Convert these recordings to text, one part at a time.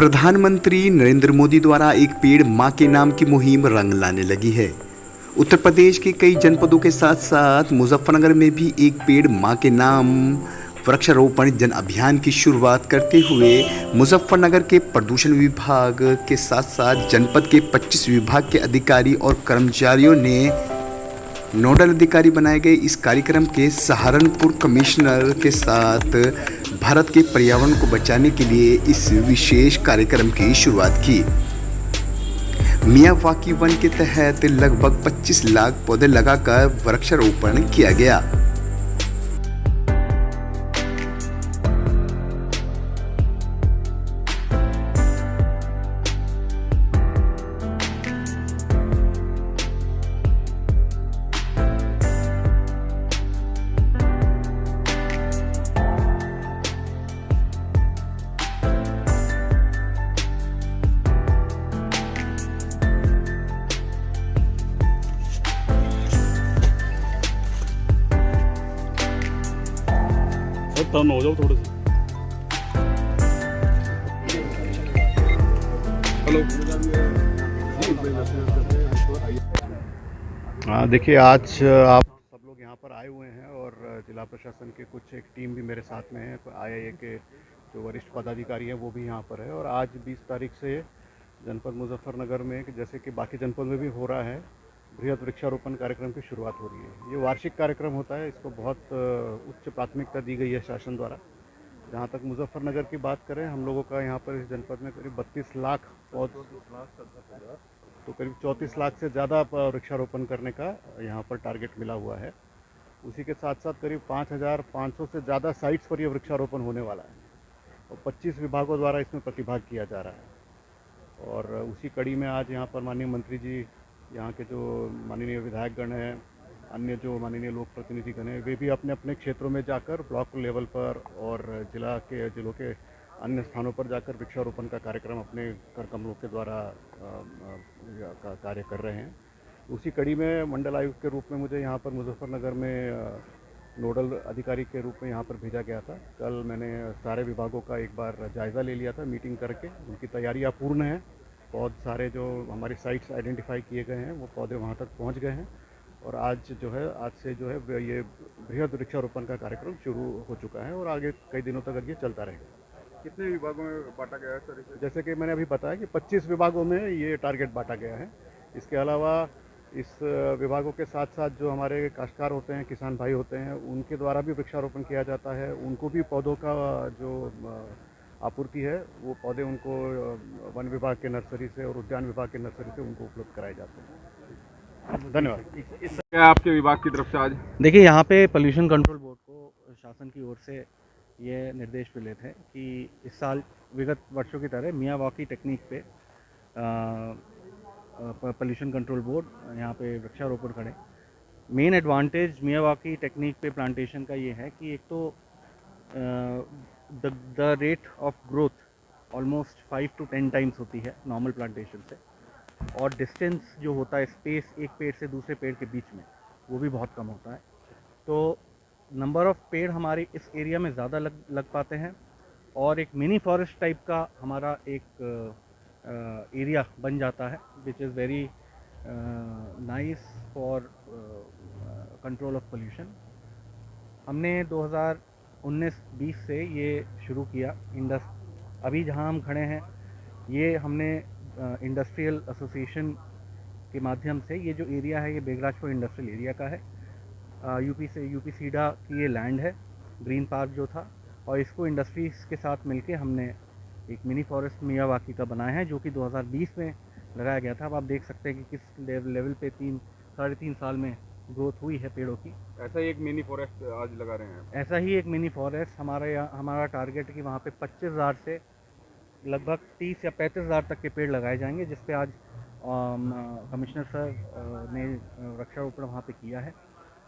प्रधानमंत्री नरेंद्र मोदी द्वारा एक पेड़ मां के नाम की मुहिम रंग लाने लगी है। उत्तर प्रदेश के कई जनपदों के साथ साथ मुजफ्फरनगर में भी एक पेड़ मां के नाम वृक्षारोपण जन अभियान की शुरुआत करते हुए मुजफ्फरनगर के प्रदूषण विभाग के साथ साथ जनपद के 25 विभाग के अधिकारी और कर्मचारियों ने नोडल अधिकारी बनाए गए इस कार्यक्रम के सहारनपुर कमिश्नर के साथ भारत के पर्यावरण को बचाने के लिए इस विशेष कार्यक्रम की शुरुआत की। मियावाकी वन के तहत लगभग 25 लाख पौधे लगाकर वृक्षारोपण किया गया। टर्न हो जाओ थोड़े से। हेलो। हाँ, देखिए आज आप सब लोग यहाँ पर आए हुए हैं और जिला प्रशासन के कुछ एक टीम भी मेरे साथ में है। IIA के जो वरिष्ठ पदाधिकारी हैं वो भी यहाँ पर है और आज 20 तारीख से जनपद मुजफ्फरनगर में जैसे कि बाकी जनपद में भी हो रहा है बृहद वृक्षारोपण कार्यक्रम की शुरुआत हो रही है। ये वार्षिक कार्यक्रम होता है, इसको बहुत उच्च प्राथमिकता दी गई है शासन द्वारा। जहाँ तक मुजफ्फरनगर की बात करें, हम लोगों का यहाँ पर इस जनपद में करीब 32 लाख पौधे तो करीब 34 लाख से ज़्यादा वृक्षारोपण करने का यहाँ पर टारगेट मिला हुआ है। उसी के साथ साथ करीब 5,500 से ज़्यादा साइट्स पर यह वृक्षारोपण होने वाला है और 25 विभागों द्वारा इसमें प्रतिभाग किया जा रहा है। और उसी कड़ी में आज यहाँ पर माननीय मंत्री जी, यहाँ के जो माननीय विधायकगण हैं, अन्य जो माननीय लोक प्रतिनिधिगण हैं, वे भी अपने अपने क्षेत्रों में जाकर ब्लॉक लेवल पर और जिलों के अन्य स्थानों पर जाकर वृक्षारोपण का कार्यक्रम अपने कर कमलों के द्वारा कार्य कर रहे हैं। उसी कड़ी में मंडल आयुक्त के रूप में मुझे यहाँ पर मुजफ्फरनगर में नोडल अधिकारी के रूप में यहाँ पर भेजा गया था। कल मैंने सारे विभागों का एक बार जायज़ा ले लिया था मीटिंग करके। उनकी तैयारियाँ पूर्ण हैं। पौधे सारे जो हमारी साइट्स आइडेंटिफाई किए गए हैं वो पौधे वहाँ तक पहुँच गए हैं और आज से जो है ये बृहद वृक्षारोपण का कार्यक्रम शुरू हो चुका है और आगे कई दिनों तक ये चलता रहेगा। कितने विभागों में बांटा गया है सर इसे? जैसे कि मैंने अभी बताया कि 25 विभागों में ये टारगेट बांटा गया है। इसके अलावा इस विभागों के साथ साथ जो हमारे काश्तकार होते हैं, किसान भाई होते हैं, उनके द्वारा भी वृक्षारोपण किया जाता है। उनको भी पौधों का जो आपूर्ति है वो पौधे उनको वन विभाग के नर्सरी से और उद्यान विभाग के नर्सरी से उनको उपलब्ध कराए जाते हैं। धन्यवाद। क्या आपके विभाग की तरफ से आज? देखिए, यहाँ पे पोल्यूशन कंट्रोल बोर्ड को शासन की ओर से ये निर्देश मिले थे कि इस साल विगत वर्षों की तरह मियावाकी टेक्निक पे पोल्यूशन कंट्रोल बोर्ड यहाँ पे वृक्षारोपण करें। मेन एडवांटेज मियावाकी टेक्निक पे प्लांटेशन का ये है कि एक तो the rate of growth almost 5 to 10 times होती है नॉर्मल प्लांटेशन से, और डिस्टेंस जो होता है स्पेस एक पेड़ से दूसरे पेड़ के बीच में वो भी बहुत कम होता है। तो नंबर ऑफ़ पेड़ हमारे इस एरिया में ज़्यादा लग पाते हैं और एक मिनी फॉरेस्ट टाइप का हमारा एक एरिया बन जाता है which is very nice for control of pollution. हमने 2019-20 से ये शुरू किया। अभी जहाँ हम खड़े हैं ये हमने इंडस्ट्रियल एसोसिएशन के माध्यम से, ये जो एरिया है ये बेगराजपुर इंडस्ट्रियल एरिया का है। यूपी सीडा की ये लैंड है, ग्रीन पार्क जो था, और इसको इंडस्ट्रीज़ के साथ मिलके हमने एक मिनी फॉरेस्ट मियावाकी का बनाया है जो कि 2020 में लगाया गया था। अब आप देख सकते हैं कि किस लेवल पे 3-3.5 साल में ग्रोथ हुई है पेड़ों की। ऐसा ही एक मिनी फॉरेस्ट आज लगा रहे हैं? ऐसा ही एक मिनी फॉरेस्ट हमारा टारगेट है कि वहाँ पे 25,000 से लगभग 30 या 35,000 तक के पेड़ लगाए जाएंगे, जिस पे आज कमिश्नर सर ने वृक्षारोपण वहाँ पे किया है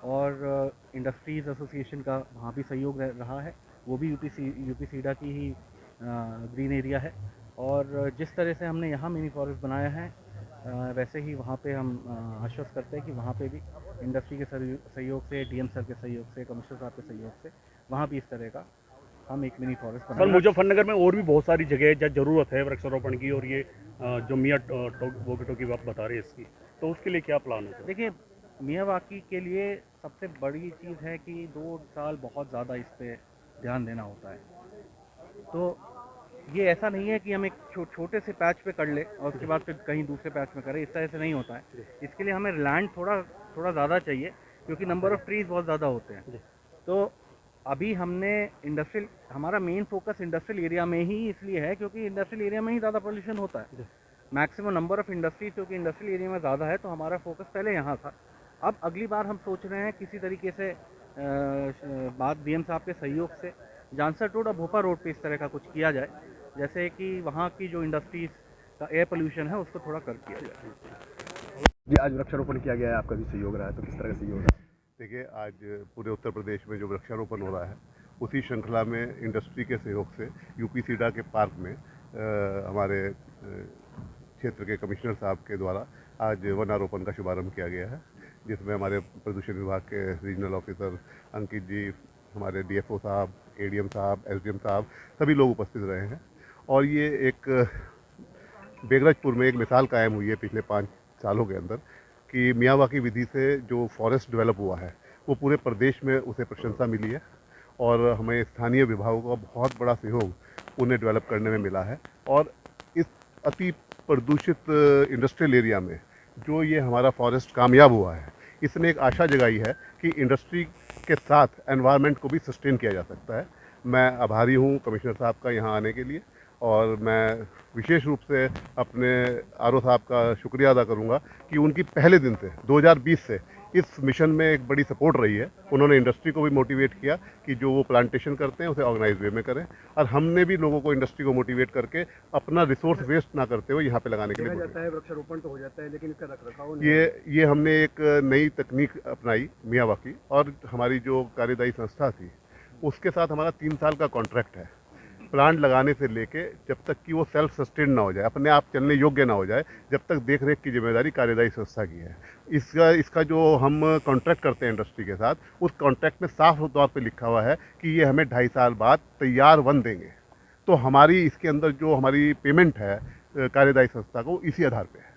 और इंडस्ट्रीज़ एसोसिएशन का वहाँ भी सहयोग रहा है। वो भी यूपी सीडा की ही ग्रीन एरिया है और जिस तरह से हमने यहाँ मिनी फॉरेस्ट बनाया है वैसे ही वहाँ पे हम आश्वस्त करते हैं कि वहाँ पे भी इंडस्ट्री के सहयोग से, डीएम सर के सहयोग से, कमिश्नर साहब के सहयोग से वहाँ भी इस तरह का हम एक मिनी फॉरेस्ट सर बनाएंगे। मुजफ्फरनगर में और भी बहुत सारी जगह है जहाँ ज़रूरत है वृक्षारोपण की, और ये जो मियाँ वोकी टोकी बात बता रहे हैं इसकी, तो उसके लिए क्या प्लान है सर? देखिए, मियावाकी के लिए सबसे बड़ी चीज़ है कि 2 साल बहुत ज़्यादा इस पे ध्यान देना होता है। तो ये ऐसा नहीं है कि हम एक छोटे से पैच पे कर ले और उसके बाद फिर कहीं दूसरे पैच में करें, इस तरह से नहीं होता है। इसके लिए हमें लैंड थोड़ा ज़्यादा चाहिए, क्योंकि नंबर ऑफ़ ट्रीज़ बहुत ज़्यादा होते हैं। तो अभी हमने हमारा मेन फोकस इंडस्ट्रियल एरिया में ही इसलिए है क्योंकि इंडस्ट्रियल एरिया में ही ज़्यादा पोल्यूशन होता है। मैक्सिमम नंबर ऑफ़ इंडस्ट्रीज क्योंकि इंडस्ट्रियल एरिया में ज़्यादा है, तो हमारा फोकस पहले यहाँ था। अब अगली बार हम सोच रहे हैं किसी तरीके से बात डीएम साहब के सहयोग से जानसर रोड और भोपा रोड पे इस तरह का कुछ किया जाए, जैसे कि वहाँ की जो इंडस्ट्रीज़ का एयर पोल्यूशन है उसको थोड़ा कर किया जाए। जी, आज वृक्षारोपण किया गया है, आपका भी सहयोग रहा है, तो किस तरह का सहयोग रहा है? देखिए, आज पूरे उत्तर प्रदेश में जो वृक्षारोपण हो रहा है उसी श्रृंखला में इंडस्ट्री के सहयोग से यूपी सीडा के पार्क में हमारे क्षेत्र के कमिश्नर साहब के द्वारा आज वनारोपण का शुभारंभ किया गया है, जिसमें हमारे प्रदूषण विभाग के रीजनल ऑफिसर अंकित जी, हमारे डीएफओ साहब, एडीएम साहब, एसडीएम साहब, सभी लोग उपस्थित रहे हैं। और ये एक बेगरजपुर में एक मिसाल कायम हुई है पिछले 5 सालों के अंदर कि मियावाकी विधि से जो फॉरेस्ट डेवलप हुआ है वो पूरे प्रदेश में उसे प्रशंसा मिली है, और हमें स्थानीय विभागों का बहुत बड़ा सहयोग उन्हें डेवलप करने में मिला है। और इस अति प्रदूषित इंडस्ट्रियल एरिया में जो ये हमारा फॉरेस्ट कामयाब हुआ है, इसने एक आशा जगाई है कि इंडस्ट्री के साथ एनवायरनमेंट को भी सस्टेन किया जा सकता है। मैं आभारी हूँ कमिश्नर साहब का यहाँ आने के लिए, और मैं विशेष रूप से अपने आरओ साहब का शुक्रिया अदा करूंगा कि उनकी पहले दिन से 2020 से इस मिशन में एक बड़ी सपोर्ट रही है। उन्होंने इंडस्ट्री को भी मोटिवेट किया कि जो वो प्लांटेशन करते हैं उसे ऑर्गेनाइज वे में करें, और हमने भी लोगों को इंडस्ट्री को मोटिवेट करके अपना रिसोर्स वेस्ट ना करते हुए यहाँ पे लगाने के लिए देखा जाता है वृक्षारोपण तो हो जाता है, लेकिन इसका रखरखाव ये हमने एक नई तकनीक अपनाई मियावाकी, और हमारी जो कार्यदायी संस्था थी उसके साथ हमारा 3 साल का कॉन्ट्रैक्ट है। प्लांट लगाने से लेके जब तक कि वो सेल्फ सस्टेन ना हो जाए, अपने आप चलने योग्य ना हो जाए, जब तक देख रेख की जिम्मेदारी कार्यदायी संस्था की है। इसका जो हम कॉन्ट्रैक्ट करते हैं इंडस्ट्री के साथ, उस कॉन्ट्रैक्ट में साफ तौर पे लिखा हुआ है कि ये हमें 2.5 साल बाद तैयार वन देंगे। तो हमारी इसके अंदर जो हमारी पेमेंट है कार्यदायी संस्था को, इसी आधार पे है।